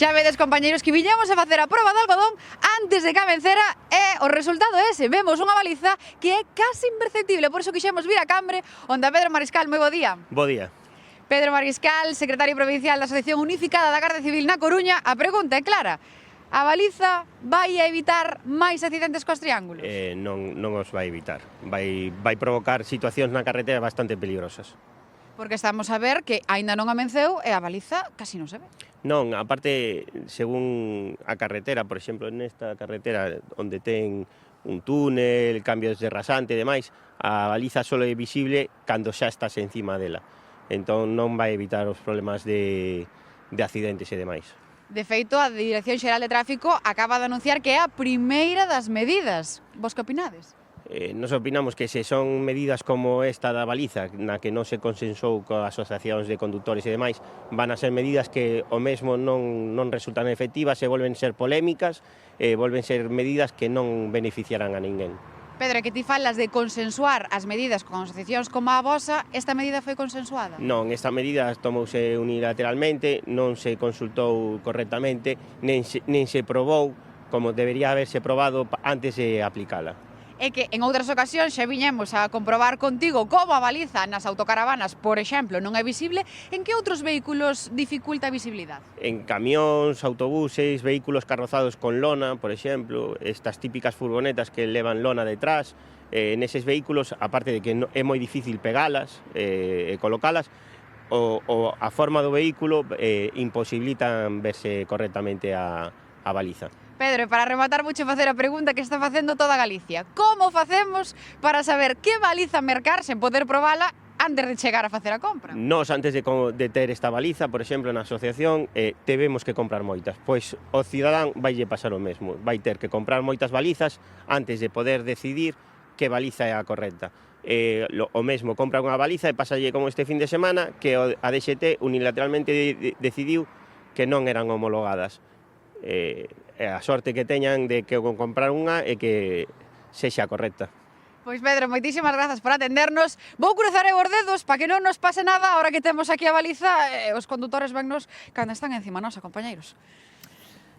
Xa vedes, compañeiros, que viñamos a facer a proba de algodón antes de que a vencera e o resultado é ese. Vemos unha baliza que é casi imperceptible, por iso quixemos vir a Cambre, onde a Pedro Mariscal. Moi bo día. Bo día. Pedro Mariscal, secretario provincial da Asociación Unificada da Garda Civil na Coruña. A pregunta é clara: a baliza vai a evitar máis accidentes cos triángulos? Non os vai evitar. Vai provocar situacións na carretera bastante peligrosas. Porque estamos a ver que aínda non amenceu e a baliza casi non se ve. Non, aparte, según a carretera, por exemplo, nesta carretera onde ten un túnel, cambios de rasante e demais, a baliza só é visible cando xa estás encima dela. Entón non vai evitar os problemas de accidentes e demais. De feito, a Dirección Xeral de Tráfico acaba de anunciar que é a primeira das medidas. Vos que opinades? Nos opinamos que se son medidas como esta da baliza, na que non se consensou coas asociacións de condutores e demais, van a ser medidas que o mesmo non resultan efectivas e volven ser polémicas, volven ser medidas que non beneficiarán a ninguén. Pedro, que ti falas de consensuar as medidas con asociacións como a vosa, esta medida foi consensuada? Non, esta medida tomouse unilateralmente, non se consultou correctamente, nen se probou como debería haberse probado antes de aplicala. É que en outras ocasións xa viñemos a comprobar contigo como a baliza nas autocaravanas, por exemplo, non é visible. En que outros vehículos dificulta a visibilidade? En camións, autobuses, vehículos carrozados con lona, por exemplo, estas típicas furgonetas que levan lona detrás, neses vehículos, aparte de que é moi difícil pegalas e colocalas, a forma do vehículo imposibilitan verse correctamente a baliza. Pedro, para rematar, vouche facer a pregunta que está facendo toda Galicia. Como facemos para saber que baliza mercar sen poder probala antes de chegar a facer a compra? Nós, antes de ter esta baliza, por exemplo, na asociación, temos que comprar moitas. Pois o cidadán vaille pasar o mesmo. Vai ter que comprar moitas balizas antes de poder decidir que baliza é a correcta. O mesmo, compra unha baliza e pasalle como este fin de semana que a DXT unilateralmente decidiu que non eran homologadas. A sorte que teñan de que comprar unha e que sexa correcta. Pois Pedro, moitísimas grazas por atendernos. Vou cruzar os dedos para que non nos pase nada ahora que temos aquí a baliza e os condutores vennos cando están encima nosa, compañeiros.